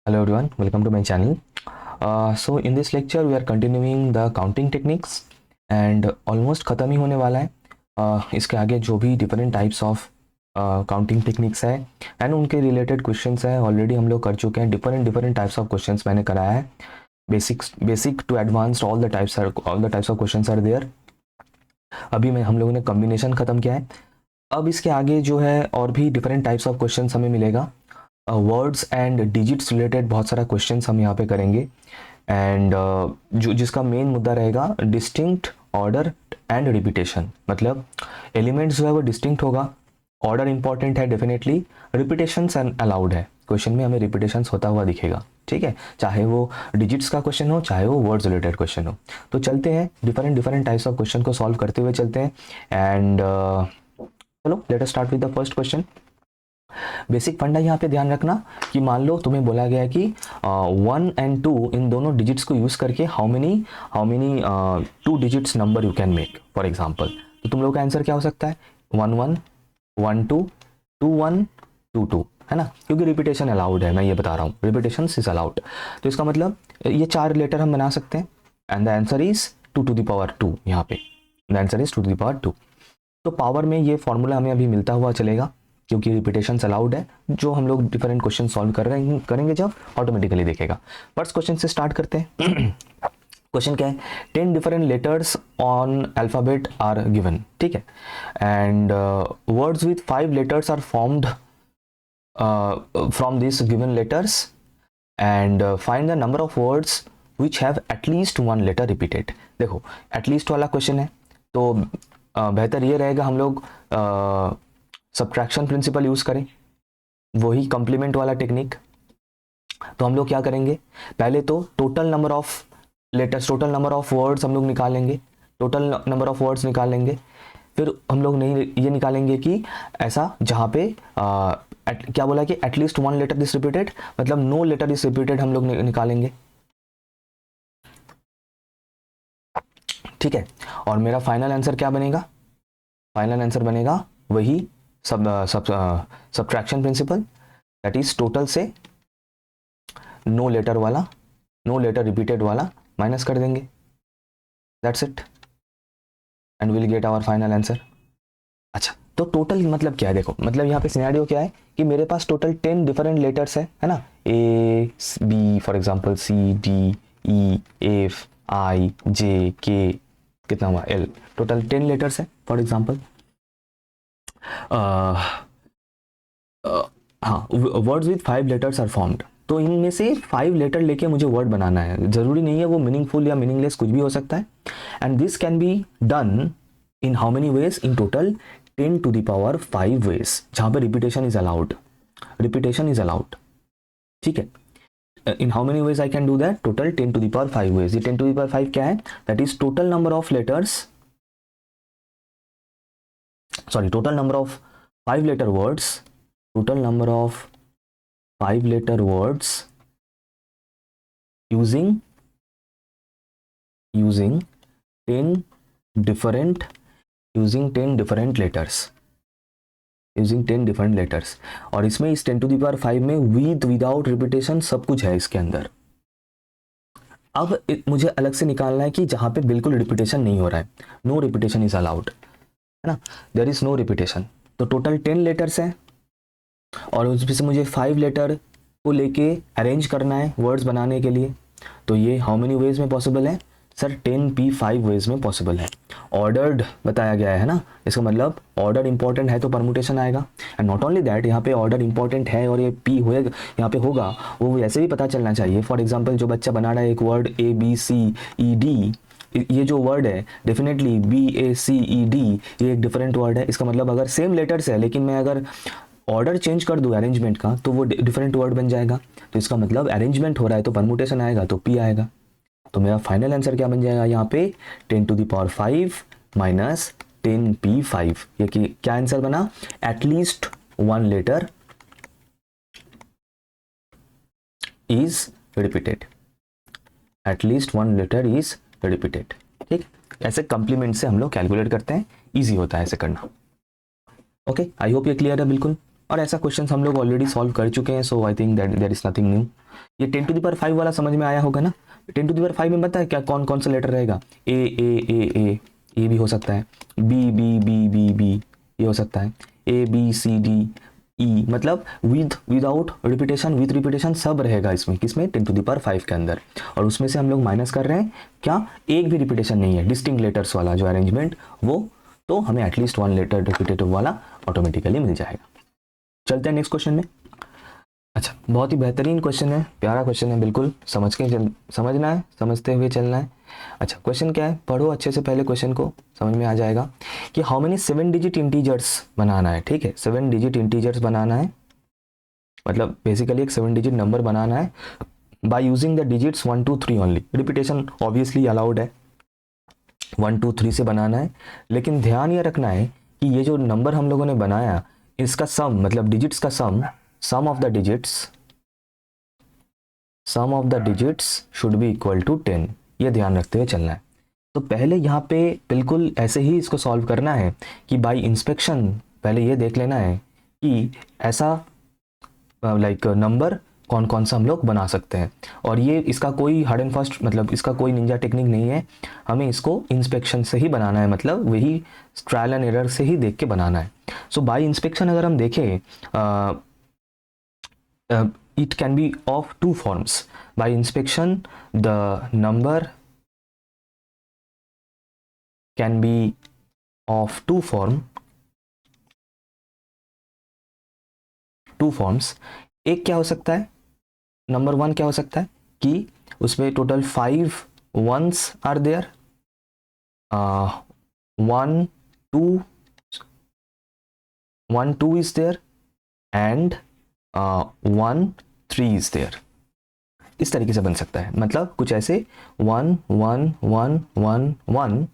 Hello everyone, welcome to my channel. So in this lecture we are continuing the counting techniques and almost ख़त्म ही होने वाला है. इसके आगे जो भी different types of counting techniques है and उनके related questions है already हम लोग कर चुके हैं. different types of questions मैंने कराया है. Basic to advanced all the types of questions are there. अभी हम लोगों ने combination ख़त्म किया है. अब इसके आगे जो है और भी different types of questions हमें मिलेगा. वर्ड्स एंड डिजिट्स रिलेटेड बहुत सारा क्वेश्चंस हम यहाँ पे करेंगे एंड जो जिसका मेन मुद्दा रहेगा डिस्टिंक्ट, ऑर्डर एंड रिपीटेशन. मतलब एलिमेंट्स जो है वो डिस्टिंक्ट होगा, ऑर्डर इंपॉर्टेंट है डेफिनेटली, रिपीटेशंस अलाउड है. क्वेश्चन में हमें रिपीटेशंस होता हुआ दिखेगा, ठीक है, चाहे वो डिजिट्स का क्वेश्चन हो चाहे वो वर्ड्स रिलेटेड क्वेश्चन हो. तो चलते हैं डिफरेंट टाइप्स ऑफ क्वेश्चन को सॉल्व करते हुए चलते हैं एंड चलो let us start with the first question. Basic फंडा यहाँ पे ध्यान रखना कि मान लो तुम्हें बोला गया है कि 1 एंड 2 इन दोनों डिजिट्स को यूज करके how many 2 digits number you can make. For example तो तुम लोग का आंसर क्या हो सकता है 1 1 1 2 2 1 2 2, है ना, क्योंकि रिपीटेशन अलाउड है. मैं ये बता रहा हूँ रिपीटेशन इज अलाउड. तो इसका मतलब ये 4 लेटर हम बना सकते हैं and the answer is 2 to the power 2. यहाँ पे the answer is 2 to the power 2. तो पावर में ये फॉर्मूला हमें अभी मिलता हुआ चलेगा क्योंकि रिपीटेशंस अलाउड है. जो हम लोग डिफरेंट क्वेश्चन सॉल्व करेंगे जब ऑटोमेटिकली देखेगा. फर्स्ट क्वेश्चन से स्टार्ट करते हैं. क्वेश्चन क्या है 10 different letters on alphabet are given, ठीक है, and words with 5 letters are formed from this given letters and find the number of words which have at least 1 letter repeated. देखो at least वाला question है तो बेहतर ये रहेगा हम लोग सब्ट्रैक्शन प्रिंसिपल यूज करें, वही कंप्लीमेंट वाला टेक्निक. तो हम लोग क्या करेंगे, पहले तो total number of letters, total number of words हम लोग निकालेंगे, टोटल नंबर ऑफ वर्ड्स निकालेंगे. फिर हम लोग नहीं ये निकालेंगे कि ऐसा जहाँ पे क्या बोला कि एटलीस्ट 1 लेटर इज रिपीटेड, मतलब नो लेटर इज रिपीटेड हम लोग निकालेंगे, ठीक है. और मेरा फाइनल आंसर क्या बनेगा, फाइनल आंसर बनेगा वही subtraction principle, that is total से नो लेटर वाला, नो लेटर रिपीटेड वाला माइनस कर देंगे, that's it and will get our final answer. अच्छा तो टोटल मतलब क्या है, देखो मतलब यहाँ पे सिनेरियो क्या है कि मेरे पास टोटल 10 डिफरेंट लेटर्स है ना, A B for example C D E F I J K कितना हुआ एल, टोटल 10 लेटर्स है फॉर एग्जांपल. हाँ words with 5 letters are formed. तो इनमें से 5 लेटर लेके मुझे वर्ड बनाना है, जरूरी नहीं है वो मीनिंगफुल या मीनिंगलेस कुछ भी हो सकता है. And this can be done in how many ways, in total 10 to the power 5 ways, जहाँ पे repetition is allowed, repetition is allowed, ठीक है. इन how many ways I can do that, total 10 to the power 5 ways. ये 10 to the power 5 क्या है, that is total number of letters, sorry total number of 5 letter words, total number of 5 letter words using 10 different letters, using 10 different letters. और इसमें इस 10 to the power 5 में without repetition सब कुछ है इसके अंदर. अब मुझे अलग से निकालना है कि जहां पे बिल्कुल रिपीटेशन नहीं हो रहा है, नो रिपीटेशन इज अलाउड, है ना, देयर इज नो रिपीटेशन. तो टोटल 10 लेटर्स हैं और उसमें से मुझे 5 लेटर को लेके अरेंज करना है वर्ड्स बनाने के लिए. तो ये हाउ मेनी वेज में पॉसिबल है सर, 10p5 वेज में पॉसिबल है. ऑर्डर्ड बताया गया है ना, इसका मतलब ऑर्डर इंपॉर्टेंट है तो परमुटेशन आएगा. एंड नॉट ओनली दैट, यहाँ पे ऑर्डर इंपॉर्टेंट है और ये p होएगा यहाँ पे होगा, वो वैसे भी पता चलना चाहिए. फॉर एग्जाम्पल जो बच्चा बना रहा है एक word A B C E D, ये जो वर्ड है definitely B A C E D, ये एक डिफरेंट वर्ड है. इसका मतलब अगर सेम लेटर्स है लेकिन मैं अगर ऑर्डर चेंज कर दूँ अरेंजमेंट का तो वो डिफरेंट वर्ड बन जाएगा. तो इसका मतलब अरेंजमेंट हो रहा है तो परमुटेशन आएगा तो पी आएगा. तो मेरा फाइनल आंसर क्या बन जाएगा यहाँ पे 10 to the power 5 minus 10p5. ये क्या आंसर बना, at least 1 letter is repeated, at least 1 letter is repeated, ठीक. ऐसे कंप्लीमेंट से हम लोग कैलकुलेट करते हैं, इजी होता है ऐसे करना. ओके आई होप ये क्लियर है बिल्कुल. और ऐसा क्वेश्चन हम लोग ऑलरेडी सॉल्व कर चुके हैं, so I think that there is nothing new. ये 10 टू द पावर 5 वाला समझ में आया होगा ना। 10 टू द पावर 5 में पता है क्या कौन कौन सा लेटर रहेगा? ए भी हो सकता है, बी ये हो सकता है, ए बी सी डी ई, मतलब विदाउट रिपीटेशन विद रिपीटेशन सब रहेगा इसमें, किसमें? 10 टू द पावर 5 के अंदर। और उसमें से हम लोग माइनस कर रहे हैं क्या? एक भी रिपीटेशन नहीं है, डिस्टिंक्ट लेटर्स वाला जो अरेंजमेंट वो, तो हमें एटलीस्ट 1 लेटर रिपीटेटिव वाला ऑटोमेटिकली मिल जाएगा। चलते हैं नेक्स्ट क्वेश्चन में। अच्छा, बहुत ही बेहतरीन क्वेश्चन है, प्यारा क्वेश्चन है, बिल्कुल समझना है, समझते हुए चलना है। अच्छा, क्वेश्चन क्या है? पढ़ो अच्छे से, पहले क्वेश्चन को समझ में आ जाएगा कि हाउ मेनी 7 डिजिट इंटीजर्स बनाना है। ठीक है, 7 डिजिट इंटीजर्स बनाना है, मतलब बेसिकली एक 7 डिजिट नंबर बनाना है by using the digits 1 2 3 only. Repetition obviously allowed है, 1 2 3 से बनाना है, लेकिन ध्यान ये रखना है कि ये जो नंबर हम लोगों ने बनाया इसका सम, मतलब डिजिट्स का sum of the digits should be equal to 10। ये ध्यान रखते हुए चलना है। तो पहले यहाँ पे बिल्कुल ऐसे ही इसको सॉल्व करना है कि बाय इंस्पेक्शन पहले ये देख लेना है कि ऐसा लाइक नंबर कौन कौन सा हम लोग बना सकते हैं। और ये इसका कोई हार्ड एंड फास्ट, मतलब इसका कोई निंजा टेक्निक नहीं है, हमें इसको इंस्पेक्शन से ही बनाना है, मतलब वही ट्रायल एंड एरर से ही देख के बनाना है। सो बाय इंस्पेक्शन अगर हम देखें, it can be of two forms. By inspection the number can be of two forms। एक क्या हो सकता है, नंबर 1 क्या हो सकता है कि उसमें total 5 ones are there, 1 2 is there and 1 3 is there। इस तरीके से बन सकता है, मतलब कुछ ऐसे 1 1 1 1 1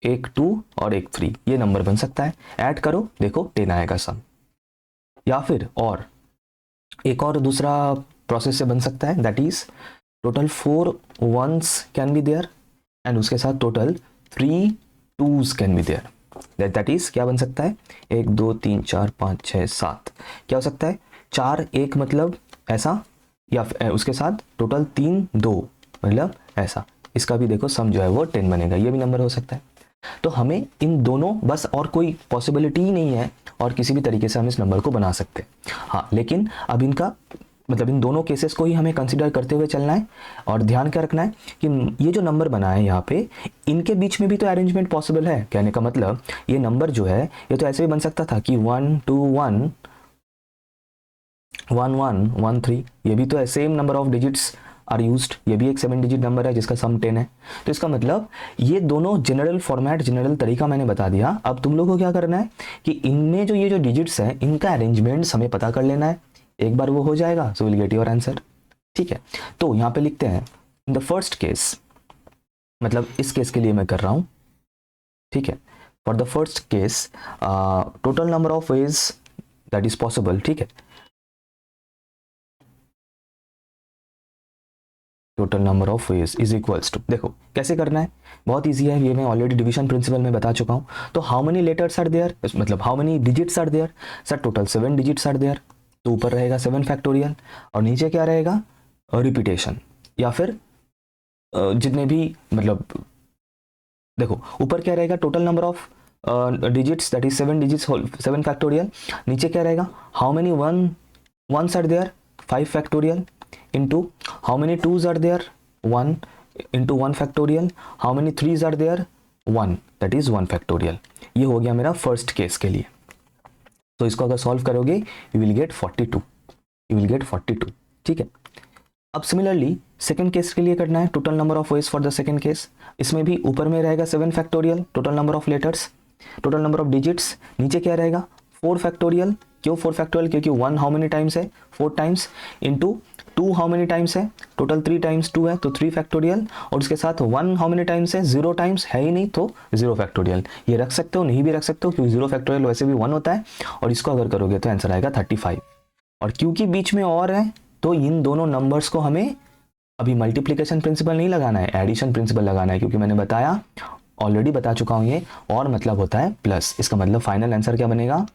एक 2 और एक 3, ये नंबर बन सकता है। ऐड करो, देखो 10 आएगा सम। या फिर और एक और दूसरा प्रोसेस से बन सकता है, that is total 4 ones can be there and उसके साथ total 3 twos can be there. That is क्या बन सकता है? 1 2 3 4 5 6 7 क्या हो सकता है? 4 1 मतलब ऐसा, या उसके साथ टोटल 3 2 मतलब ऐसा। इसका भी देखो सम जो है वो 10 बनेगा, ये भी नंबर हो सकता है। तो हमें इन दोनों, बस और कोई पॉसिबिलिटी ही नहीं है और किसी भी तरीके से हम इस नंबर को बना सकते हैं। हाँ, लेकिन अब इनका मतलब इन दोनों केसेस को ही हमें कंसिडर करते हुए चलना है। और ध्यान क्या रखना है कि ये जो नंबर बना है यहाँ पे, इनके बीच में भी तो अरेंजमेंट पॉसिबल है। कहने का मतलब ये नंबर जो है ये तो ऐसे भी बन सकता था कि 1 2 1 1 1 1 3, ये भी तो same number of digits are used, ये भी एक 7 डिजिट नंबर है जिसका सम 10 है। तो इसका मतलब ये दोनों जनरल फॉर्मेट, जनरल तरीका मैंने बता दिया। अब तुम लोगों को क्या करना है कि इनमें जो ये जो डिजिट्स हैं इनका अरेंजमेंट हमें पता कर लेना है। एक बार वो हो जाएगा so will get your answer. ठीक है, तो यहाँ पे लिखते हैं इन द फर्स्ट केस, मतलब इस केस के लिए मैं कर रहा हूँ। ठीक है, for the first case total number of ways that is possible. ठीक है, total number of ways is equals to, देखो कैसे करना है, बहुत इजी है, ये मैं ऑलरेडी डिवीजन प्रिंसिपल में बता चुका हूँ। तो how many letters are there, मतलब how many digits are there, sir total 7 digits are there, तो ऊपर रहेगा 7 फैक्टोरियल और नीचे क्या रहेगा? रिपीटेशन, या फिर जितने भी, मतलब देखो ऊपर क्या रहेगा? Total number of digits that is 7 digits 7 factorial. नीचे क्या रहेगा? How many ones are there 5 factorial into how many 2s are there 1 into 1 factorial, how many 3s are there 1 that is 1 factorial। ये हो गया मेरा फर्स्ट केस के लिए। तो इसको अगर सॉल्व करोगे you will get 42। ठीक है, अब सिमिलरली सेकंड केस के लिए करना है, total number of ways for the second case. इसमें भी ऊपर में रहेगा 7 factorial total number of letters, total number of digits. नीचे क्या रहेगा? 4 फैक्टोरियल। क्यों 4 फैक्टोरियल? क्योंकि 1 हाउ मेनी टाइम्स है? 4 times, into 2 how many times है? टोटल 3 टाइम्स 2 है तो 3 फैक्टोरियल, और उसके साथ 1 हाउ मेनी टाइम्स है? 0 टाइम्स है ही नहीं तो 0 फैक्टोरियल। ये रख सकते हो, नहीं भी रख सकते हो, क्योंकि 0 फैक्टोरियल वैसे भी 1 होता है। और इसको अगर करोगे तो आंसर आएगा 35। और क्योंकि बीच में और है तो इन दोनों नंबर्स को हमें अभी मल्टीप्लिकेशन प्रिंसिपल नहीं लगाना है, एडिशन प्रिंसिपल लगाना है, क्योंकि मैंने बताया, ऑलरेडी बता चुका हूँ ये, और मतलब होता है प्लस। इसका मतलब फाइनल आंसर क्या बनेगा?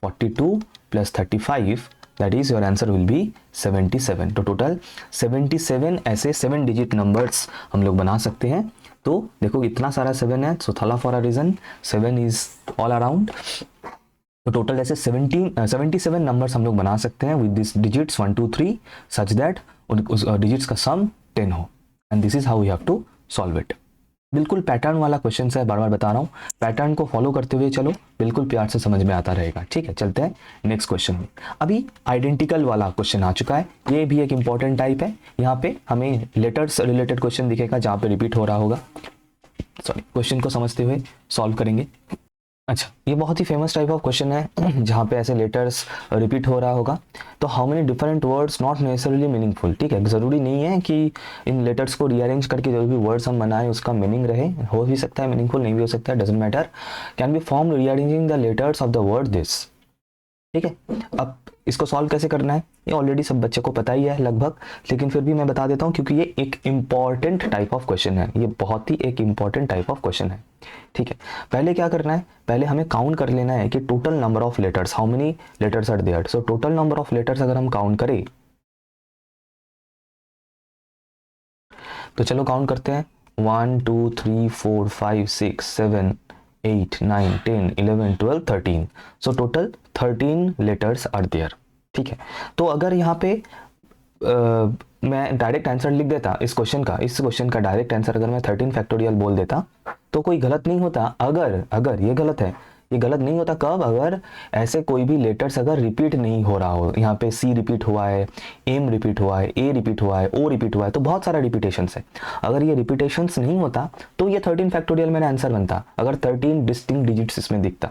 42 plus 35, that is your answer will B 77। तो टोटल 77 ऐसे 7 डिजिट नंबर्स हम लोग बना सकते हैं। तो देखो इतना सारा 7 है, सो थला for a reason 7 is all around. तो टोटल ऐसे 77 नंबर्स हम लोग बना सकते हैं with this digits 1 2 3 such that उस डिजिट्स का सम 10 हो, and this is how we have to solve it. बिल्कुल पैटर्न वाला क्वेश्चन है, बार बार बता रहा हूँ, पैटर्न को फॉलो करते हुए चलो, बिल्कुल प्यार से समझ में आता रहेगा। ठीक है, चलते हैं नेक्स्ट क्वेश्चन में। अभी आइडेंटिकल वाला क्वेश्चन आ चुका है, ये भी एक इंपॉर्टेंट टाइप है। यहाँ पे हमें लेटर्स रिलेटेड क्वेश्चन दिखेगा जहाँ पे रिपीट हो रहा होगा। सॉरी, क्वेश्चन को समझते हुए सॉल्व करेंगे। अच्छा, ये बहुत ही फेमस टाइप ऑफ क्वेश्चन है जहाँ पे ऐसे लेटर्स रिपीट हो रहा होगा। तो how many different words not necessarily meaningful. ठीक है, ज़रूरी नहीं है कि इन लेटर्स को रीअरेंज करके जो भी वर्ड्स हम बनाएं उसका मीनिंग रहे, हो भी सकता है मीनिंगफुल, नहीं भी हो सकता है, doesn't matter. Can be form rearranging the letters of the word this. ठीक है, अब इसको सॉल्व कैसे करना है ये ऑलरेडी सब बच्चे को पता ही है लगभग, लेकिन फिर भी मैं बता देता हूँ क्योंकि ये एक इम्पॉर्टेंट टाइप ऑफ क्वेश्चन है, ये बहुत ही एक इम्पॉर्टेंट टाइप ऑफ क्वेश्चन है। ठीक है, पहले क्या करना है, पहले हमें काउंट कर लेना है कि total number of letters, how many letters are there. So total number of letters अगर हम काउंट करें तो चलो काउंट करते हैं, 1 2 3 4 5 6 7 8 9 10 11 12 13। So total 13 letters are there. ठीक है, तो अगर यहाँ पे मैं डायरेक्ट आंसर लिख देता इस क्वेश्चन का डायरेक्ट आंसर अगर मैं 13 फैक्टोरियल बोल देता तो कोई गलत नहीं होता। अगर ये गलत है, ये गलत नहीं होता कब, अगर ऐसे कोई भी लेटर्स अगर रिपीट नहीं हो रहा हो। यहाँ पे सी रिपीट हुआ है, एम रिपीट हुआ है, ए रिपीट हुआ है, ओ रिपीट हुआ है, तो बहुत सारा रिपीटेशंस है। अगर ये रिपीटेशंस नहीं होता तो ये 13 फैक्टोरियल मेरा आंसर बनता, अगर 13 डिस्टिंक्ट डिजिट्स इसमें दिखता।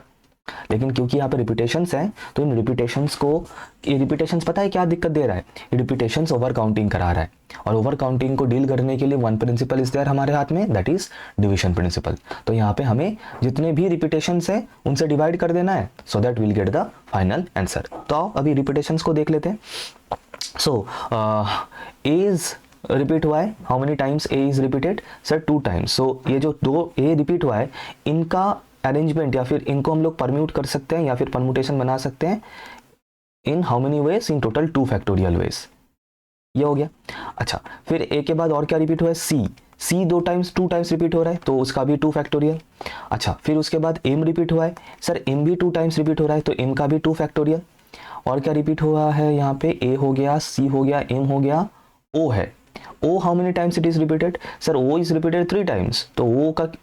लेकिन क्योंकि यहाँ पे रिपीटेशंस हैं तो इन रिपीटेशंस को, ये रिपीटेशंस पता है क्या दिक्कत दे रहा है, ये रिपीटेशंस ओवर काउंटिंग करा रहा है, और ओवर काउंटिंग को डील करने के लिए वन प्रिंसिपल इज देयर हमारे हाथ में, दैट इज डिवीजन प्रिंसिपल। तो यहाँ पे हमें जितने भी रिपीटेशंस है उनसे डिवाइड कर देना है so that will get the final answer. तो आओ अभी रिपीटेशंस को देख लेते हैं। सो इज रिपीट हुआ है, how many times A is repeated, sir 2 times. So ये जो 2 ए रिपीट हुआ है इनका अरेंजमेंट या फिर इनको हम लोग परम्यूट कर सकते हैं या फिर परम्यूटेशन बना सकते हैं in how many ways, in total 2 factorial veg. ये हो गया। अच्छा, फिर ए के बाद और क्या रिपीट हुआ है, सी 2 टाइम्स रिपीट हो रहा है तो उसका भी 2 फैक्टोरियल। अच्छा, फिर उसके बाद एम रिपीट हुआ है, सर एम भी 2 टाइम्स रिपीट हो रहा है तो एम का भी 2 फैक्टोरियल। और क्या रिपीट हुआ है यहाँ पे, ए हो गया, सी हो गया, एम हो गया, ओ है। O how many times it is repeated, sir O is repeated 3 times. तो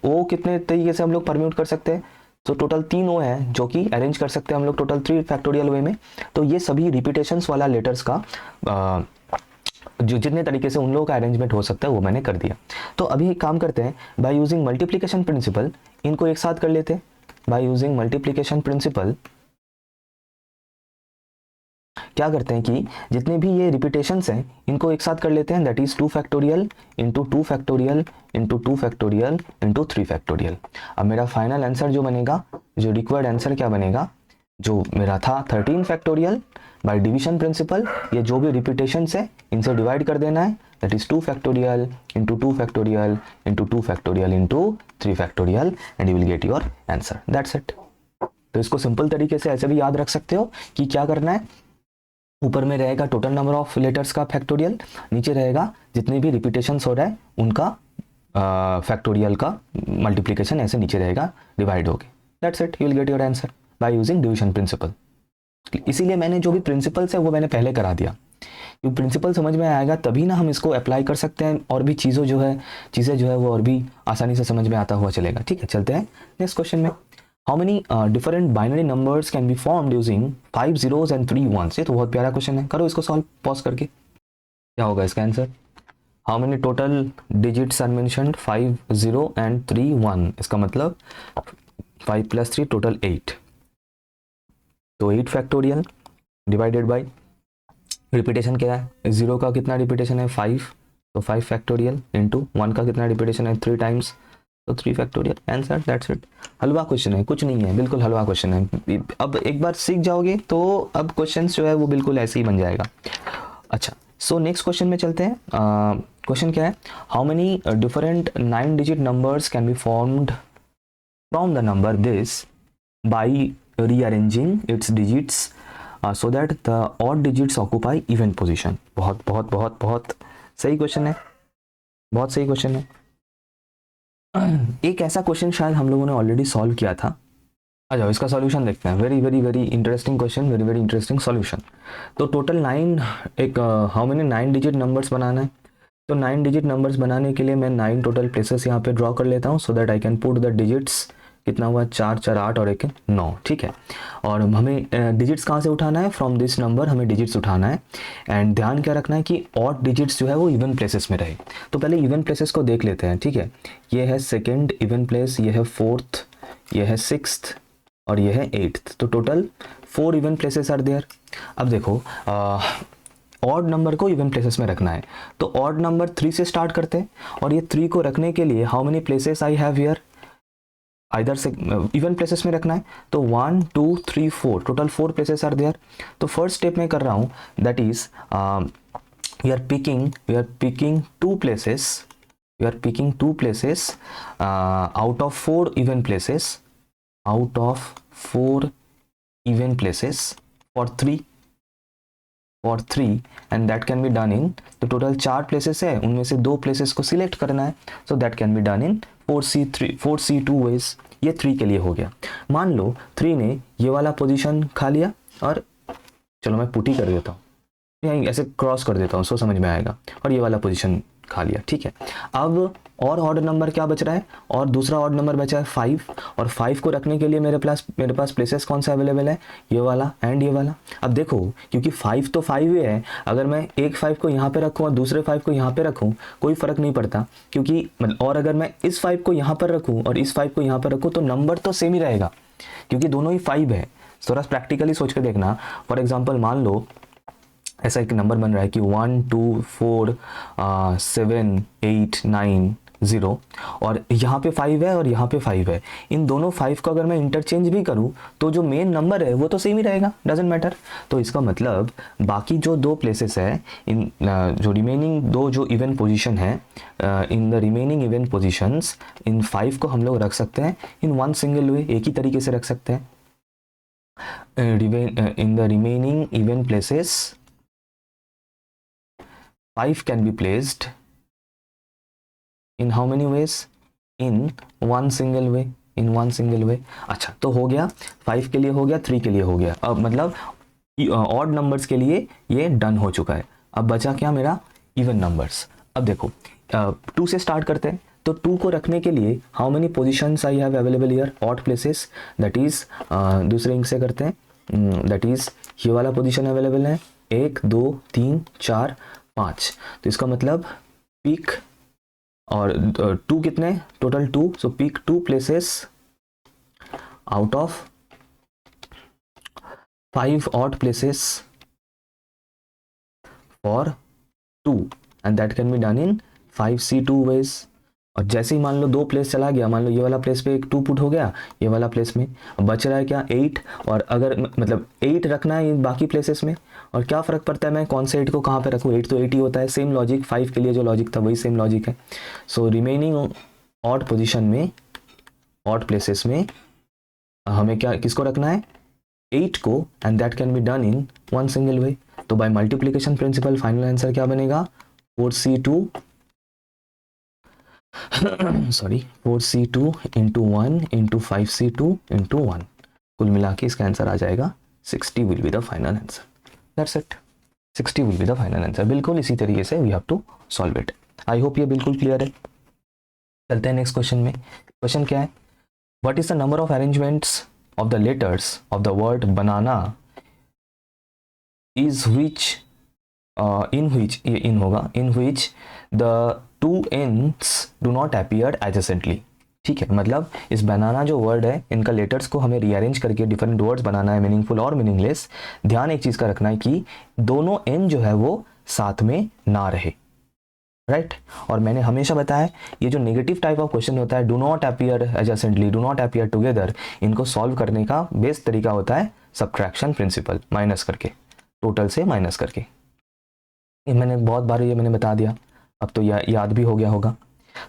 ओ कितने तरीके से हम लोग परम्यूट कर सकते हैं, तो टोटल 3 ओ है जो कि अरेंज कर सकते हैं हम लोग टोटल 3 फैक्टोरियल वे में। तो ये सभी रिपीटेशंस वाला लेटर्स का जो जितने तरीके से उन लोगों का अरेंजमेंट हो सकता है वो मैंने कर दिया। तो अभी एक काम करते हैं, बाय यूजिंग मल्टीप्लिकेशन प्रिंसिपल इनको एक साथ कर लेते हैं। बाय यूजिंग मल्टीप्लिकेशन प्रिंसिपल क्या करते हैं कि जितने भी ये रिपीटेशंस हैं इनको एक साथ कर लेते हैं, that is 2 factorial into 2 factorial into 2 factorial into 3 factorial. अब मेरा फाइनल आंसर जो बनेगा, जो रिक्वायर्ड आंसर क्या बनेगा, जो मेरा था 13 फैक्टोरियल बाय डिवीजन प्रिंसिपल, ये जो भी रिपीटेशंस है इनसे डिवाइड कर देना है, that is 2 factorial into 2 factorial into 2 factorial into 3 factorial and you will get your answer, that's it. तो इसको सिंपल तरीके से ऐसे भी याद रख सकते हो कि क्या करना है, ऊपर में रहेगा टोटल नंबर ऑफ लेटर्स का फैक्टोरियल, नीचे रहेगा जितने भी रिपीटेशंस हो रहा है उनका फैक्टोरियल का मल्टीप्लिकेशन ऐसे नीचे रहेगा डिवाइड होके, that's it, you will get your answer by using division principle. इसीलिए मैंने जो भी प्रिंसिपल्स है वो मैंने पहले करा दिया, क्योंकि प्रिंसिपल समझ में आएगा तभी ना हम इसको अप्लाई कर सकते हैं और भी चीज़ें जो है वो और भी आसानी से समझ में आता हुआ चलेगा। ठीक है, चलते हैं नेक्स्ट क्वेश्चन में। How many different binary numbers can be formed using 5 zeros and 3 ones। ये तो बहुत प्यारा क्वेश्चन है, करो इसको सॉल्व पॉज करके। क्या होगा इसका answer, how many total digits are mentioned, 5 0 and 3 1। इसका मतलब 5 + 3 टोटल 8, तो 8 फैक्टोरियल डिवाइडेड बाई रिपीटेशन क्या है, 0 का कितना रिपीटेशन है 5, तो 5 फैक्टोरियल इंटू 1 का कितना रिपीटेशन है 3 टाइम्स, तो 3 factorial, answer, that's it. Halwa question है, कुछ नहीं है, बिल्कुल हलवा क्वेश्चन है। अब एक बार सीख जाओगे तो अब क्वेश्चंस जो है वो बिल्कुल ऐसे ही बन जाएगा। अच्छा, सो नेक्स्ट क्वेश्चन में चलते हैं। क्वेश्चन क्या है, how many different 9 digit numbers can be formed from the number this by rearranging its digits so that the odd digits occupy even position. बहुत बहुत बहुत बहुत सही क्वेश्चन है, बहुत सही क्वेश्चन है। एक ऐसा क्वेश्चन शायद हम लोगों ने ऑलरेडी सॉल्व किया था। आ जाओ इसका सॉल्यूशन देखते हैं। Very very very interesting question, very very interesting solution. तो टोटल 9 एक हाउ मेनी 9 डिजिट नंबर्स बनाना है। तो 9 डिजिट नंबर्स बनाने के लिए मैं 9 टोटल प्लेसेस यहाँ पे ड्रॉ कर लेता हूँ, so that I can put the digits. कितना हुआ, 4 4 8 और 1 9, ठीक है। और हमें डिजिट्स कहाँ से उठाना है, फ्रॉम दिस नंबर हमें डिजिट्स उठाना है। एंड ध्यान क्या रखना है कि ऑड डिजिट्स जो है वो इवन प्लेसेस में रहे। तो पहले इवन प्लेसेस को देख लेते हैं, ठीक है। ये है सेकेंड इवन प्लेस, ये है फोर्थ, ये है सिक्स्थ और ये है 8th। तो total 4 even places are there. अब देखो ऑड नंबर को इवन प्लेसेस में रखना है, तो ऑड नंबर 3 से स्टार्ट करते हैं। और ये 3 को रखने के लिए how many places I have here, either से इवन प्लेसेस में रखना है। तो 1 2 3 4 टोटल 4 प्लेसेस आर देयर। तो फर्स्ट स्टेप में कर रहा हूँ, that is we are picking 2 places, we are picking 2 places out of 4 even places, out of 4 even places for 3 and that can be done in, तो total 4 places है, उनमें से 2 places को सिलेक्ट करना है। So that can be done in 4C2 ways. ये 3 के लिए हो गया। मान लो 3 ने ये वाला पोजीशन खा लिया, और चलो मैं पुटी कर देता हूँ, ऐसे क्रॉस कर देता हूँ, सो समझ में आएगा, और ये वाला पोजीशन खा लिया, ठीक है। अब और ऑड नंबर क्या बच रहा है, और दूसरा ऑड नंबर बचा है 5, और 5 को रखने के लिए मेरे पास प्लेसेस कौन सा अवेलेबल है, ये वाला एंड ये वाला। अब देखो क्योंकि 5 तो 5 ही है, अगर मैं एक 5 को यहाँ पे रखूँ और दूसरे 5 को यहाँ पे रखूँ कोई फ़र्क नहीं पड़ता, क्योंकि और अगर मैं इस 5 को यहाँ पर रखूँ और इस 5 को यहाँ पर रखूँ तो नंबर तो सेम ही रहेगा, क्योंकि दोनों ही 5 है। थोड़ा प्रैक्टिकली सोच के देखना। फॉर एग्जाम्पल मान लो ऐसा एक नंबर बन रहा है कि 1 2 4 7 8 9 0, और यहाँ पे 5 है और यहाँ पे 5 है। इन दोनों 5 को अगर मैं इंटरचेंज भी करूँ तो जो मेन नंबर है वो तो सेम ही रहेगा, डजेंट मैटर। तो इसका मतलब बाकी जो 2 प्लेसेस है, इन जो रिमेनिंग 2 जो इवन पोजीशन है, in the remaining even positions, in 5 को हम लोग रख सकते हैं इन 1 सिंगल वे, एक ही तरीके से रख सकते हैं। इन the remaining even places 5 can be placed in how many ways, in one single way, in one single way। अच्छा, तो हो गया 5 के लिए, हो गया 3 के लिए, हो गया। अब मतलब ऑड नंबर्स के लिए ये डन हो चुका है। अब बचा क्या मेरा, इवन नंबर्स। अब देखो 2 से स्टार्ट करते हैं। तो 2 को रखने के लिए how many positions I have available here, odd places, that is दूसरे इंक से करते हैं, दैट इज ये वाला पोजिशन अवेलेबल है, 1 2 3 4 5। तो इसका मतलब पिक और 2 कितने, total 2, so pick 2 places out of 5 odd places for 2 and that can be done in 5C2 ways. और जैसे ही मान लो 2 प्लेस चला गया, मान लो ये वाला प्लेस पे एक 2 पुट हो गया, ये वाला प्लेस में बच रहा है क्या, 8। और अगर मतलब 8 रखना है इन बाकी प्लेसेस में, और क्या फ़र्क पड़ता है मैं कौन से 8 को कहाँ पे रखूँ, 8 तो 8 ही होता है। सेम लॉजिक 5 के लिए जो लॉजिक था वही सेम लॉजिक है। सो रिमेनिंग ऑड पोजीशन में, ऑड प्लेसेस में हमें क्या, किसको रखना है, 8 को, and that can be done in 1 single way. तो by multiplication principle final answer क्या बनेगा, 4C2 sorry 4C2 into 1 into 5C2 into 1। कुल मिला के इसका आंसर आ जाएगा 60 will be the final answer. That's it, 60 will be the final answer. बिल्कुल इसी तरीके से we have to solve it. I hope ये बिल्कुल क्लियर है। चलते हैं नेक्स्ट क्वेश्चन में। क्वेश्चन क्या है, what is the number of arrangements of the letters of the word banana is which in which the 2 ends do not appear adjacently। ठीक है, मतलब इस बनाना जो वर्ड है, इनका लेटर्स को हमें रीअरेंज करके डिफरेंट वर्ड्स बनाना है, मीनिंगफुल और मीनिंगलेस। ध्यान एक चीज़ का रखना है कि दोनों एन जो है वो साथ में ना रहे, राइट। और मैंने हमेशा बताया ये जो नेगेटिव टाइप ऑफ क्वेश्चन होता है, do not appear adjacently, do not appear together, इनको सॉल्व करने का बेस्ट तरीका होता है सब्ट्रैक्शन प्रिंसिपल, माइनस करके, टोटल से माइनस करके। मैंने बहुत बार ये मैंने बता दिया, अब तो याद भी हो गया होगा।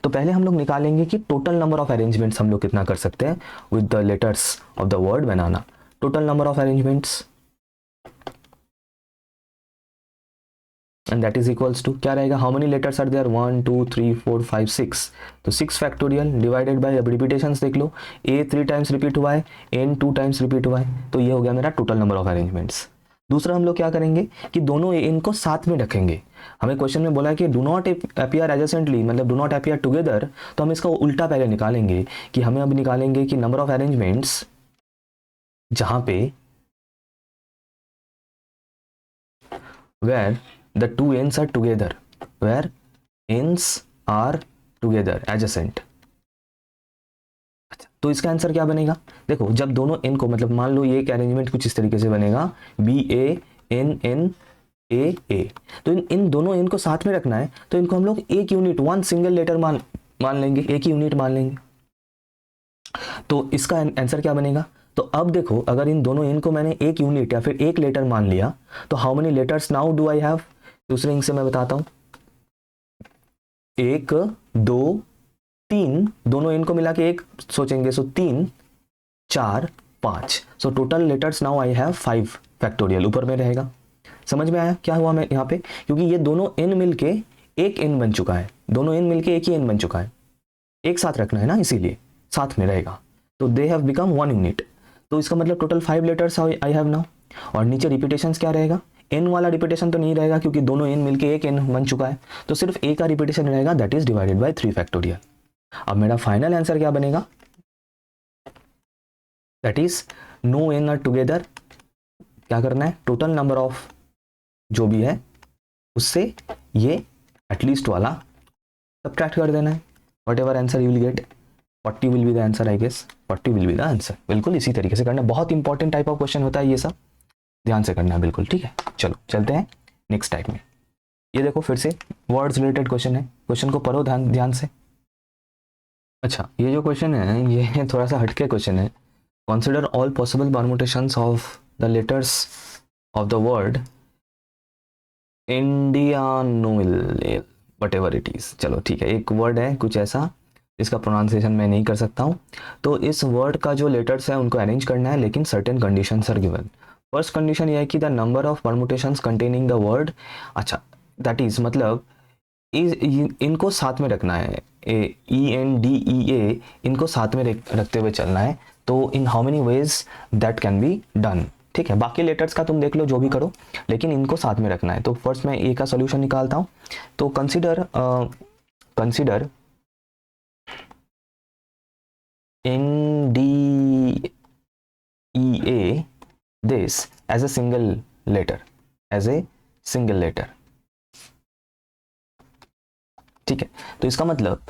तो पहले हम लोग निकालेंगे कि टोटल नंबर ऑफ अरेंजमेंट्स हम लोग कितना कर सकते हैं with the letters of the word banana. total number of arrangements, and that is equals to क्या रहेगा, how many letters are there, 1 2 3 4 5 6, तो 6 फैक्टोरियल डिवाइडेड बाय, अब रिपीटेशंस देख लो, a 3 टाइम्स रिपीट हुआ है, n 2 टाइम्स रिपीट हुआ है, तो ये हो गया मेरा टोटल नंबर ऑफ अरेंजमेंट्स। दूसरा हम लोग क्या करेंगे कि दोनों इनको साथ में रखेंगे। हमें क्वेश्चन में बोला है कि डू नॉट अपीयर एडजेसेंटली, मतलब डू नॉट अपीयर टुगेदर, तो हम इसका उल्टा पहले निकालेंगे कि हमें अब निकालेंगे कि नंबर ऑफ अरेंजमेंट्स जहां पे where the two ends are together, where ends are together adjacent। अच्छा, तो इसका आंसर क्या बनेगा, देखो जब दोनों n को, मतलब मान लो ये एक अरेंजमेंट कुछ इस तरीके से बनेगा, B A N N A A, तो इन दोनों n को साथ में रखना है, तो इनको हम लोग एक यूनिट, वन सिंगल लेटर मान लेंगे, एक ही यूनिट मान लेंगे। तो इसका आंसर क्या बनेगा, तो अब देखो अगर इन दोनों n को मैंने एक यूनिट या फिर एक लेटर मान लिया, तो how many letters now do I have, दूसरे इंग से मैं बताता हूं, 1 2 3, दोनों n को मिला के एक सोचेंगे, सो 3 4 5, so total letters now I have 5 factorial ऊपर में रहेगा। समझ में आया क्या हुआ मैं यहाँ पे, क्योंकि ये दोनों n मिलके एक n बन चुका है, दोनों n मिलके एक ही n बन चुका है, एक साथ रखना है ना, इसीलिए साथ में रहेगा, तो they have become one unit. तो इसका मतलब total 5 letters I have now. और नीचे रिपीटेशंस क्या रहेगा, n वाला रिपीटेशन तो नहीं रहेगा क्योंकि दोनों n मिलके एक n बन चुका है, तो सिर्फ a का रिपीटेशन रहेगा, that is divided by 3 factorial. अब मेरा फाइनल आंसर क्या बनेगा, that is no n R together, क्या करना है, टोटल नंबर ऑफ जो भी है उससे ये एटलीस्ट वाला सब्ट्रैक्ट कर देना है, whatever answer you will get, 40 will be the answer, I guess 40 will be the answer. बिल्कुल इसी तरीके से करना, बहुत इंपॉर्टेंट टाइप ऑफ क्वेश्चन होता है ये सब, ध्यान से करना है बिल्कुल, ठीक है। चलो चलते हैं नेक्स्ट टाइप में। ये देखो फिर से वर्ड्स रिलेटेड क्वेश्चन है, क्वेश्चन को पढ़ो ध्यान से। अच्छा, ये जो क्वेश्चन है ये थोड़ा सा हटके क्वेश्चन है। Consider all possible permutations of the letters of the word Indian Oil, whatever it is. चलो ठीक है, एक वर्ड है कुछ ऐसा, इसका प्रोनाउंसिएशन मैं नहीं कर सकता हूँ, तो इस वर्ड का जो लेटर्स है उनको अरेंज करना है, लेकिन certain conditions are given. First condition ये है कि the number of permutations containing the word, अच्छा दैट इज मतलब इनको साथ में रखना है, ENDEA, इनको साथ में रखते हुए चलना है, तो इन how many ways that can be done, ठीक है। बाकी लेटर्स का तुम देख लो जो भी करो, लेकिन इनको साथ में रखना है। तो फर्स्ट मैं ए का सॉल्यूशन निकालता हूँ, तो consider NDEA this as a single letter, ठीक है। तो इसका मतलब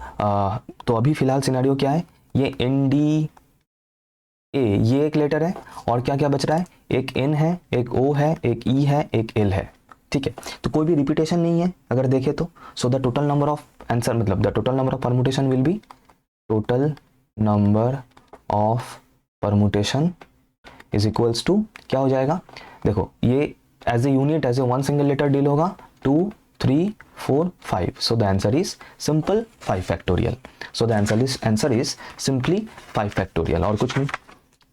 तो अभी फिलहाल सिनेरियो क्या है, ये NDA ये एक लेटर है, और क्या क्या बच रहा है, एक N है, एक O है, एक E है, एक L है, ठीक है। तो कोई भी रिपीटेशन नहीं है अगर देखें तो, so the total number of answer, मतलब the total number of permutation will be, total number of permutation is equals to क्या हो जाएगा, देखो ये as a unit, as a one single letter deal होगा, 2 3 4 5, so the answer is simple 5 factorial, so the answer is simply 5 factorial, और कुछ नहीं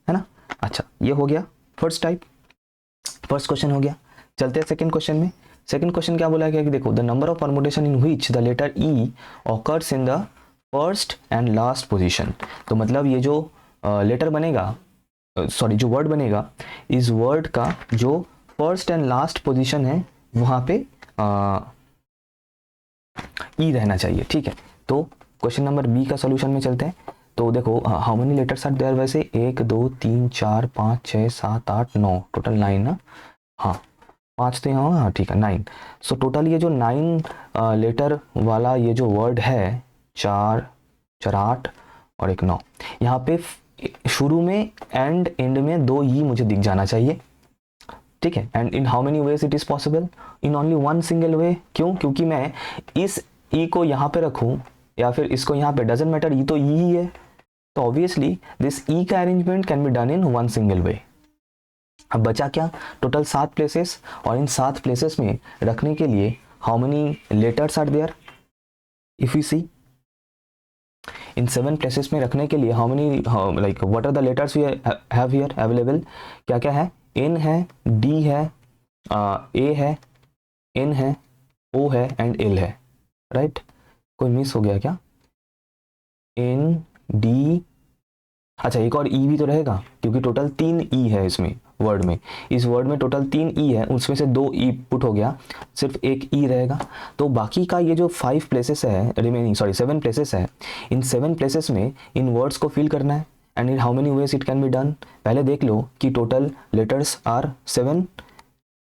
है ना। अच्छा, ये हो गया फर्स्ट टाइप, फर्स्ट क्वेश्चन हो गया। चलते हैं सेकंड क्वेश्चन में। सेकंड क्वेश्चन क्या बोला गया कि देखो the number of permutation in which the letter E occurs in the first and last position, तो मतलब ये जो लेटर बनेगा, सॉरी जो वर्ड बनेगा, इस वर्ड का जो फर्स्ट एंड लास्ट पोजीशन है वहां पे ई रहना चाहिए, ठीक है। तो क्वेश्चन नंबर बी का सॉल्यूशन में चलते हैं। तो देखो how many letters are there, वैसे 1 2 3 4 5 6 7 8 9, टोटल 9 ना, हाँ 5 तो यहाँ, हाँ ठीक है 9। सो टोटल ये जो 9 लेटर वाला ये जो वर्ड है, 4 4 8 और एक 9, यहाँ पे शुरू में एंड एंड में 2 ई मुझे दिख जाना चाहिए, ठीक है। And in how many ways it is possible, in only one single way. क्यों, क्योंकि मैं इस ई को यहाँ पे रखूँ या फिर इसको यहाँ पे, डजेंट मैटर, ई तो ई ही है, तो ऑब्वियसली दिस ई का arrangement can be done in one single way. अब बचा क्या, टोटल 7 प्लेसेस, और इन 7 प्लेसेस में रखने के लिए how many letters are there, if you see in 7 places में रखने के लिए how many like what are the letters we have here available, क्या क्या है, N है, D है, A है, N है, O है एंड L है, राइट कोई मिस हो गया क्या, N D, अच्छा एक और E भी तो रहेगा क्योंकि टोटल 3 E है इसमें वर्ड में, इस वर्ड में टोटल 3 E है, उसमें से 2 E पुट हो गया, सिर्फ एक E रहेगा। तो बाकी का ये जो 5 प्लेसेस है रिमेनिंग, सॉरी 7 प्लेसेस है, इन 7 प्लेसेस में इन वर्ड्स को फिल करना है and in how many ways it can be done. पहले देख लो कि total letters are 7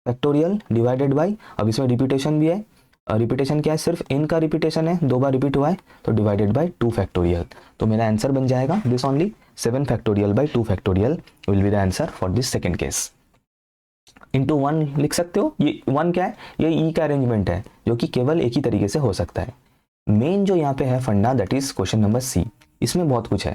factorial divided by, अब इसमें रिपीटेशन भी है, रिपीटेशन क्या है, सिर्फ इन का रिपीटेशन है, 2 बार रिपीट हुआ है तो डिवाइडेड बाई 2 फैक्टोरियल, तो मेरा आंसर बन जाएगा this only 7 factorial by 2 factorial will be the answer for this second case. Into 1 लिख सकते हो, ये 1 क्या है, ये ई का अरेंजमेंट है जो कि केवल एक ही तरीके से हो सकता है। मेन जो यहाँ पे है फंडा that is question number C, इसमें बहुत कुछ है,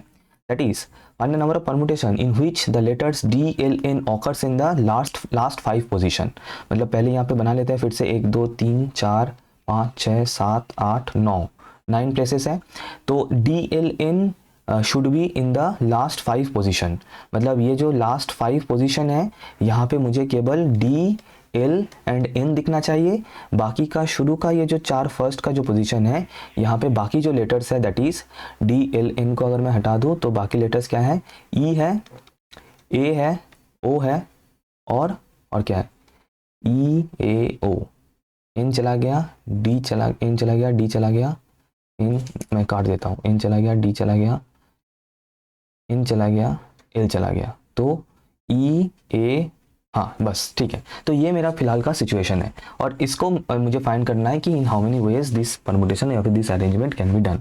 that is find the number of permutation in which the letters D L N occurs in the last 5 position. मतलब पहले यहाँ पे बना लेते हैं फिर से 1 2 3 4 5 6 7 8 9 प्लेसेस है, तो D L N should be in the last 5 position, मतलब ये जो लास्ट 5 पोजीशन है यहाँ पे मुझे केवल डी एल एंड एन दिखना चाहिए, बाकी का शुरू का ये जो 4 फर्स्ट का जो पोजीशन है यहाँ पे बाकी जो लेटर्स है that is D L N को अगर मैं हटा दूँ तो बाकी लेटर्स क्या है, ई है, ए है, ओ है और क्या है, ई ए ओ, एन चला गया, डी चला, एन चला गया, डी चला गया, एन मैं काट देता हूँ, एन चला गया, डी चला गया, एन चला गया, एल चला गया, तो ई ए, हाँ बस ठीक है। तो ये मेरा फिलहाल का सिचुएशन है और इसको मुझे फाइंड करना है कि इन how many ways this permutation या फिर this arrangement can be done.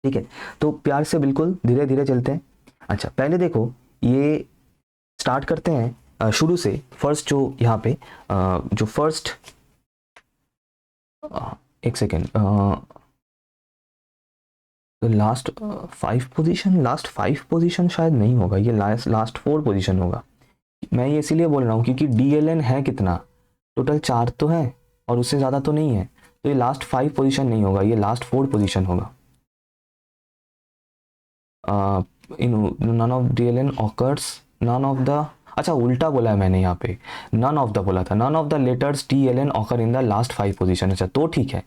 ठीक है, तो प्यार से बिल्कुल धीरे धीरे चलते हैं। अच्छा पहले देखो ये स्टार्ट करते हैं शुरू से, फर्स्ट जो यहाँ पे जो फर्स्ट, एक second, last 5 position, last 5 position शायद नहीं होगा, ये लास्ट 4 पोजीशन होगा। मैं ये इसीलिए बोल रहा हूँ क्योंकि DLN है कितना, टोटल 4 तो है और उससे ज़्यादा तो नहीं है, तो ये लास्ट 5 पोजीशन नहीं होगा, ये लास्ट 4 पोजीशन होगा। In none of DLN occurs, none of the, अच्छा उल्टा बोला है मैंने यहाँ पे, नन ऑफ द बोला था, none of the letters DLN occur in the last 5 position. अच्छा तो ठीक है,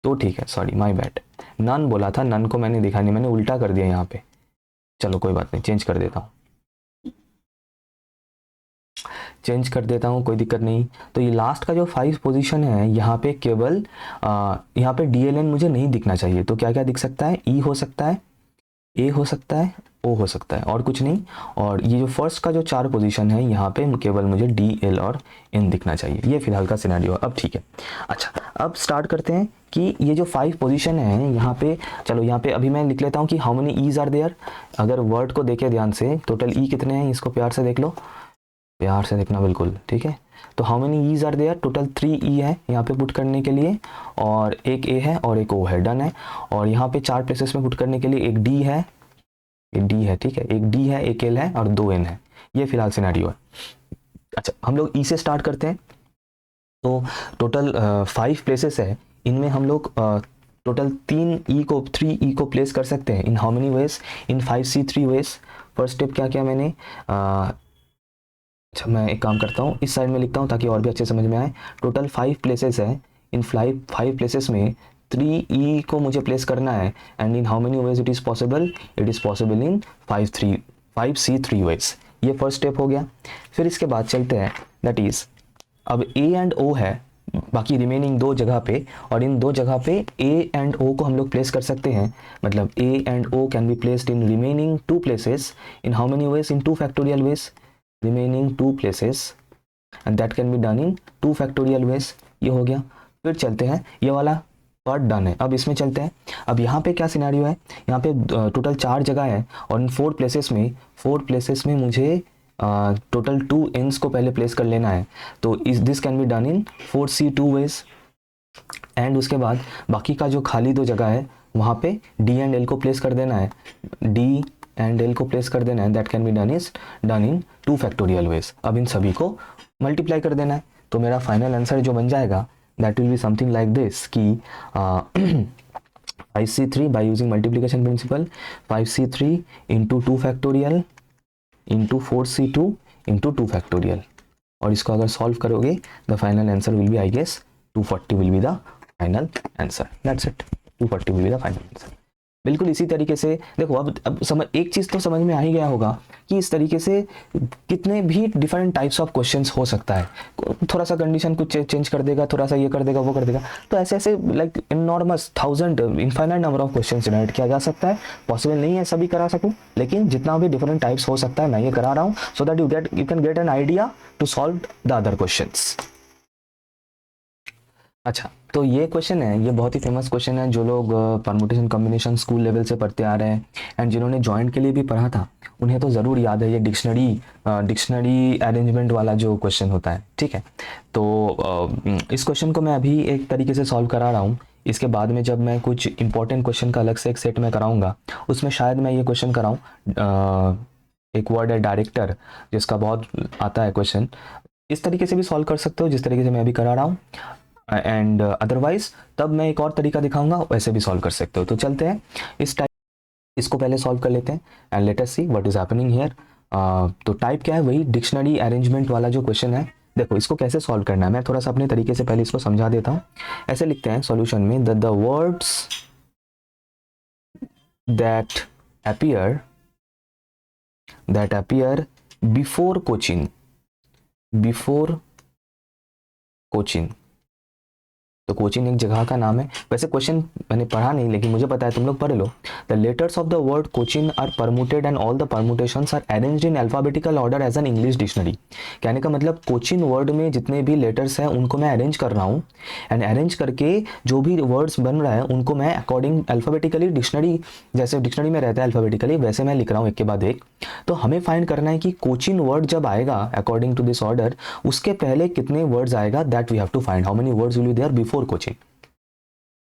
तो ठीक है, सॉरी माय बैड, नन बोला था, नन को मैंने दिखा नहीं, मैंने उल्टा कर दिया यहाँ पे, चलो कोई बात नहीं, चेंज कर देता हूँ, चेंज कर देता हूँ, कोई दिक्कत नहीं। तो ये लास्ट का जो 5 पोजीशन है यहाँ पे केवल यहाँ पे DLN मुझे नहीं दिखना चाहिए, तो क्या क्या दिख सकता है, ई हो सकता है, ए हो सकता है, ओ हो सकता है और कुछ नहीं, और ये जो फर्स्ट का जो 4 पोजीशन है यहाँ पे केवल मुझे डी एल और एन दिखना चाहिए, ये फिलहाल का सिनेरियो। अब ठीक है, अच्छा अब स्टार्ट करते हैं कि ये जो 5 पोजीशन है यहाँ पे, चलो यहाँ पे अभी मैं लिख लेता हूँ कि how many E's are there. अगर वर्ड को देखे ध्यान से, टोटल ई कितने हैं, इसको प्यार से देख लो, प्यार से देखना बिल्कुल, ठीक है। तो how many E's are there, total 3 E है यहाँ पे पुट करने के लिए, और एक ए है और एक ओ है, डन है। और यहाँ पे 4 प्लेसेस में पुट करने के लिए एक डी है, एक डी है, ठीक है, एक डी है, एक एल है और 2 एन है, ये फिलहाल सिनेरियो है। अच्छा हम लोग ई से स्टार्ट करते हैं, तो टोटल 5 प्लेसेस है, इनमें हम लोग टोटल 3 ई को प्लेस कर सकते हैं। In how many ways, in 5C3 ways. First step क्या किया मैंने, अच्छा मैं एक काम करता हूँ, इस साइड में लिखता हूँ ताकि और भी अच्छे समझ में आए। टोटल 5 प्लेसेस है, इन 5 प्लेसेस में 3E को मुझे प्लेस करना है, and in how many ways it is possible, it is possible in 5C3 ways. ये फर्स्ट स्टेप हो गया। फिर इसके बाद चलते हैं, दैट इज़ अब ए एंड ओ है बाकी रिमेनिंग 2 जगह पे, और इन 2 जगह पे ए एंड ओ को हम लोग प्लेस कर सकते हैं। मतलब A and O can be placed in remaining 2 places, in how many ways, in 2 factorial ways, remaining 2 places and that can be done in 2 factorial ways। ये हो गया। फिर चलते हैं, ये वाला पार्ट डन है। अब इसमें चलते हैं, अब यहाँ पे क्या सिनेरियो है, यहाँ पे टोटल 4 जगह है और इन 4 प्लेसेस में मुझे टोटल 2 ends को पहले प्लेस कर लेना है। तो इस this can be done in 4C2 ways. And उसके बाद बाकी का जो खाली 2 जगह है वहाँ पे डी एंड एल को प्लेस कर देना है, डी एंड एल को प्लेस कर देना है। That can be done in 2 factorial veg. अब इन सभी को मल्टीप्लाई कर देना है, तो मेरा फाइनल आंसर जो बन जाएगा that will be something like this कि 5c3 by using multiplication principle, 5c3 into 2 factorial into 4c2 into 2 factorial, और इसको अगर सॉल्व करोगे the final answer will be I guess 240 will be the final answer, that's it, 240 will be the final answer. बिल्कुल इसी तरीके से देखो, अब समझ, एक चीज़ तो समझ में आ ही गया होगा कि इस तरीके से कितने भी डिफरेंट टाइप्स ऑफ क्वेश्चंस हो सकता है, थोड़ा सा कंडीशन कुछ चेंज कर देगा, थोड़ा सा ये कर देगा, वो कर देगा, तो ऐसे ऐसे like enormous 1000 infinite number of question generate किया जा सकता है। पॉसिबल नहीं है सभी करा सकूं, लेकिन जितना भी डिफरेंट टाइप्स हो सकता है मैं ये करा रहा हूँ, so that you can get an idea to solve the other questions. अच्छा, तो ये क्वेश्चन है, ये बहुत ही फेमस क्वेश्चन है, जो लोग परमुटेशन कॉम्बिनेशन स्कूल लेवल से पढ़ते आ रहे हैं एंड जिन्होंने जॉइंट के लिए भी पढ़ा था उन्हें तो ज़रूर याद है, ये डिक्शनरी अरेंजमेंट वाला जो क्वेश्चन होता है, ठीक है। तो इस क्वेश्चन को मैं अभी एक तरीके से सॉल्व करा रहा हूँ, इसके बाद में जब मैं कुछ इंपॉर्टेंट क्वेश्चन का अलग से एक सेट में कराऊंगा, उसमें शायद मैं ये क्वेश्चन कराऊँ, एक वर्ड है डायरेक्टर, जिसका बहुत आता है क्वेश्चन, इस तरीके से भी सॉल्व कर सकते हो जिस तरीके से मैं अभी करा रहा हूँ, एंड अदरवाइज तब मैं एक और तरीका दिखाऊंगा, वैसे भी सॉल्व कर सकते हो। तो चलते हैं इस टाइप, इसको पहले सॉल्व कर लेते हैं and let us see what is happening here. तो टाइप क्या है, वही डिक्शनरी अरेंजमेंट वाला जो क्वेश्चन है। देखो इसको कैसे सॉल्व करना है, मैं थोड़ा सा अपने तरीके से पहले इसको समझा देता हूँ। ऐसे लिखते हैं सॉल्यूशन में, the words that appear before Cochin, तो कोचिन एक जगह का नाम है, वैसे क्वेश्चन मैंने पढ़ा नहीं लेकिन मुझे पता है, तुम लोग पढ़ लो। The letters of the word Cochin are permuted and all the permutations are arranged in alphabetical order as an English dictionary. कहने का मतलब कोचिन वर्ड में जितने भी लेटर्स हैं उनको मैं अरेंज कर रहा हूँ, एंड अरेंज करके जो भी वर्ड्स बन रहा है उनको मैं अकॉर्डिंग अल्फाबेटिकली, डिक्शनरी जैसे डिक्शनरी में रहता है अल्फाबेटिकली, वैसे मैं लिख रहा हूँ एक के बाद एक। तो हमें फाइंड करना है कि कोचिन वर्ड जब आएगा अकॉर्डिंग टू दिस ऑर्डर, उसके पहले कितने वर्ड्स आएगा, that we have to find, how many words will be there before Cochin.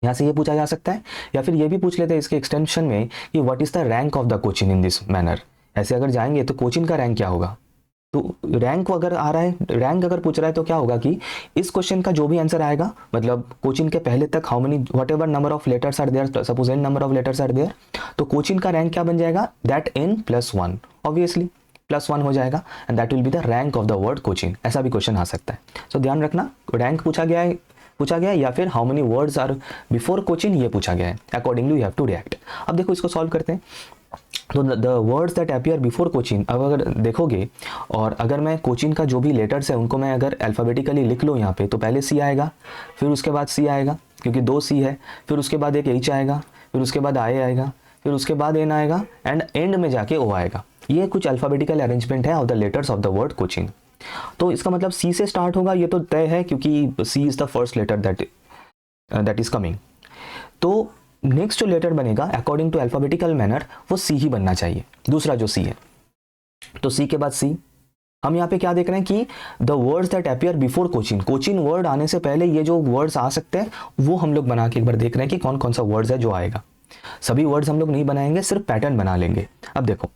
यहाँ से ये पूछा जा सकता है, या फिर ये भी पूछ लेते हैं इसके एक्सटेंशन में कि what is the rank of the Cochin in this manner. ऐसे अगर जाएंगे तो कोचिन का रैंक क्या होगा, तो रैंक अगर आ रहा है, रैंक अगर पूछ रहा है तो क्या होगा कि इस क्वेश्चन का जो भी आंसर आएगा, मतलब कोचिन के पहले तक how many whatever number of letters are there, suppose n number of letters are there, तो कोचिन का रैंक क्या बन जाएगा, दैट n + 1, ऑब्वियसली +1 हो जाएगा, and that will be the rank of the word Cochin. ऐसा भी क्वेश्चन आ सकता है। सो ध्यान रखना, रैंक पूछा गया है या फिर how many words are before Cochin ये पूछा गया है, accordingly you have to react. अब देखो इसको सॉल्व करते हैं। तो the words that appear before Cochin, अब अगर देखोगे और अगर मैं कोचिन का जो भी लेटर्स है उनको मैं अगर अल्फ़ाबेटिकली लिख लूँ यहाँ पे, तो पहले C आएगा, फिर उसके बाद C आएगा क्योंकि 2 C है, फिर उसके बाद एक H आएगा, फिर उसके बाद I आएगा, फिर उसके बाद N आएगा, एंड एंड में जाके O आएगा। ये कुछ अल्फ़ाबेटिकल अरेंजमेंट है of the letters of the word Cochin. तो इसका मतलब C से स्टार्ट होगा, ये तो तय है क्योंकि C is the first letter that is coming. तो नेक्स्ट जो लेटर बनेगा अकॉर्डिंग टू अल्फाबेटिकल मैनर वो C ही बनना चाहिए, दूसरा जो C है। तो C के बाद C, हम यहाँ पे क्या देख रहे हैं कि the words that appear before Cochin, Cochin word आने से पहले ये जो वर्ड्स आ सकते हैं वो हम लोग बना के एक बार देख रहे हैं कि कौन कौन सा वर्ड्स है जो आएगा। सभी वर्ड्स हम लोग नहीं बनाएंगे, सिर्फ पैटर्न बना लेंगे। अब देखो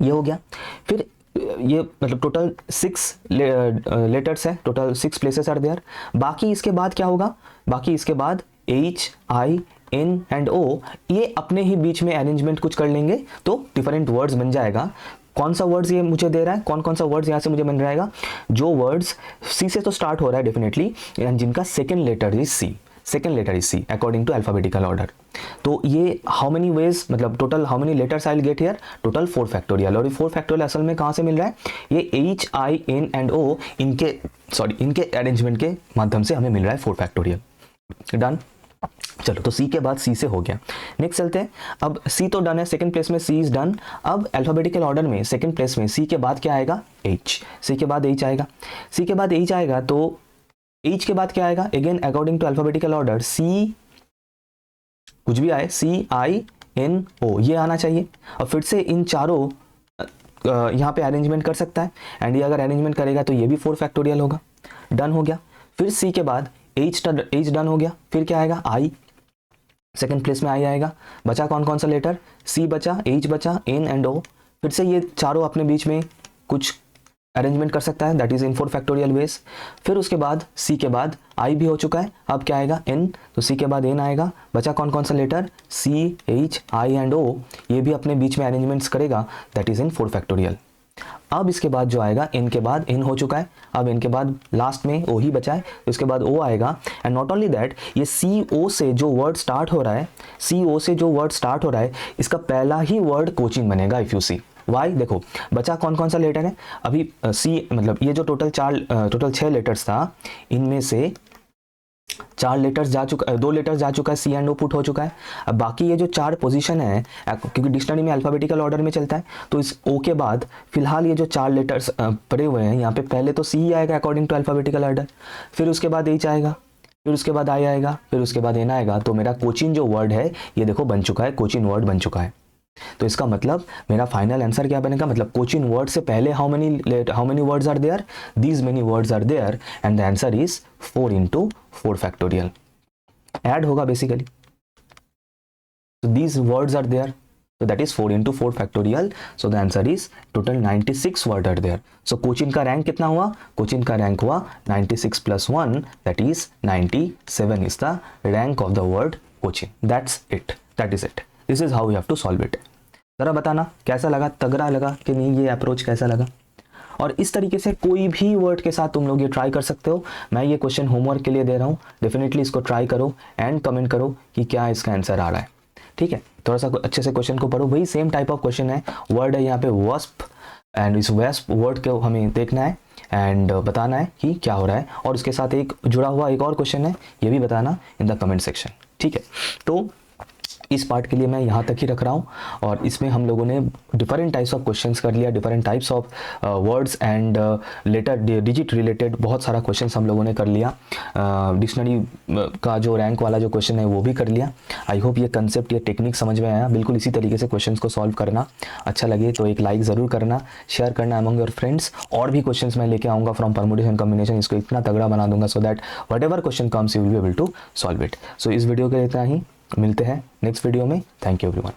ये हो गया, फिर ये मतलब टोटल 6 लेटर्स है, टोटल 6 प्लेसेस आर देयर। बाकी इसके बाद क्या होगा, बाकी इसके बाद H, I, N and O ये अपने ही बीच में अरेंजमेंट कुछ कर लेंगे तो डिफरेंट वर्ड्स बन जाएगा। कौन सा वर्ड्स ये मुझे दे रहा है, कौन कौन सा वर्ड्स यहाँ से मुझे बन जाएगा, जो वर्ड्स C से तो स्टार्ट हो रहा है डेफिनेटली, एंड जिनका second letter is C according to alphabetical order. तो ये हाउ मेनी वेज, मतलब total how many letters I will get here, total 4 factorial. और ये 4 फैक्टोरियल असल में कहाँ से मिल रहा है, ये H, I, N and O इनके अरेंजमेंट के माध्यम से हमें मिल रहा है 4 फैक्टोरियल। डन, चलो तो C के बाद C से हो गया। नेक्स्ट चलते हैं, अब C तो डन है, सेकंड प्लेस में C इज डन। अब अल्फाबेटिकल ऑर्डर में सेकंड प्लेस में C के बाद क्या आएगा, H, C के बाद H आएगा, C के बाद H आएगा, तो H के बाद क्या आएगा, again according to alphabetical order C, कुछ भी आए C, I, N, O ये आना चाहिए। और फिर से इन चारों यहाँ पे अरेंजमेंट कर सकता है, एंड ये अगर अरेंजमेंट करेगा तो ये भी 4 फैक्टोरियल होगा। डन हो गया। फिर C के बाद H डन हो गया, फिर क्या आएगा I, सेकंड प्लेस में I आएगा। बचा कौन कौन सा लेटर, C बचा, H बचा, N एंड O। फिर से ये चारों अपने बीच में कुछ अरेंजमेंट कर सकता है, that is in 4 factorial veg. फिर उसके बाद सी के बाद आई भी हो चुका है, अब क्या आएगा एन, तो सी के बाद एन आएगा। बचा कौन कौन सा letter, C, H, I and O, ये भी अपने बीच में अरेंजमेंट्स करेगा, दैट इज इन 4 फैक्टोरियल। अब इसके बाद जो आएगा एन के बाद एन हो चुका है, अब एन के बाद लास्ट में ओ ही बचा है, तो इसके बाद ओ आएगा। एंड नॉट ओनली दैट, ये सी ओ से जो वर्ड स्टार्ट हो रहा है, सी ओ से जो वर्ड स्टार्ट हो रहा है, इसका पहला ही वर्ड कोचिन बनेगा इफ यू सी। वाई, देखो बचा कौन कौन सा लेटर है अभी, सी मतलब ये जो टोटल 6 लेटर्स था, इनमें से 4 लेटर्स जा चुका, 2 लेटर्स जा चुका है, सी एंड ओ पुट हो चुका है। अब बाकी ये जो 4 पोजीशन है, क्योंकि डिक्शनरी में अल्फाबेटिकल ऑर्डर में चलता है, तो इस ओ के बाद फिलहाल ये जो 4 लेटर्स पड़े हुए हैं यहाँ पे, पहले तो सी ही आएगा अकॉर्डिंग टू अल्फाबेटिकल ऑर्डर, फिर उसके बाद एच आएगा, फिर उसके बाद आई आएगा, फिर उसके बाद एन आएगा। तो मेरा कोचिन जो वर्ड है ये देखो बन चुका है, कोचिन वर्ड बन चुका है। तो इसका मतलब मेरा फाइनल आंसर क्या बनेगा, मतलब कोचिन वर्ड से पहले how many words are there, these many words are there, and the answer is 4 into 4 factorial. Add होगा basically, so these words are there, so that is 4 into 4 factorial, so the answer is total 96 word are there। so Cochin का rank कितना हुआ, कोचिन का rank हुआ 96 plus 1, that is 97 is the rank of the word Cochin. that's it, that is it, this is how you have to solve it। ज़रा बताना कैसा लगा, तगड़ा लगा कि नहीं, ये अप्रोच कैसा लगा। और इस तरीके से कोई भी वर्ड के साथ तुम लोग ये ट्राई कर सकते हो। मैं ये क्वेश्चन होमवर्क के लिए दे रहा हूँ, डेफिनेटली इसको ट्राई करो एंड कमेंट करो कि क्या इसका आंसर आ रहा है। ठीक है, थोड़ा सा अच्छे से क्वेश्चन को पढ़ो, वही सेम टाइप ऑफ क्वेश्चन है, वर्ड है यहाँ पे वस्प, एंड इस वस्प वर्ड को हमें देखना है एंड बताना है कि क्या हो रहा है, और उसके साथ एक जुड़ा हुआ एक और क्वेश्चन है, ये भी बताना इन द कमेंट सेक्शन। ठीक है, तो इस पार्ट के लिए मैं यहाँ तक ही रख रहा हूँ, और इसमें हम लोगों ने डिफरेंट टाइप्स ऑफ क्वेश्चंस कर लिया, different types of words and later digit related बहुत सारा क्वेश्चंस हम लोगों ने कर लिया। डिक्शनरी का जो रैंक वाला जो क्वेश्चन है वो भी कर लिया। आई होप ये कंसेप्ट, ये टेक्निक समझ में आया। बिल्कुल इसी तरीके से क्वेश्चंस को सॉल्व करना। अच्छा लगे तो एक लाइक ज़रूर करना, शेयर करना अमंग योर फ्रेंड्स। और भी क्वेश्चंस मैं लेके आऊँगा फ्रॉम परमुटेशन कॉम्बिनेशन, इसको इतना तगड़ा बना दूंगा so that whatever question comes you will be able to solve it. So इस वीडियो के लिए इतना ही, मिलते हैं नेक्स्ट वीडियो में। Thank you everyone.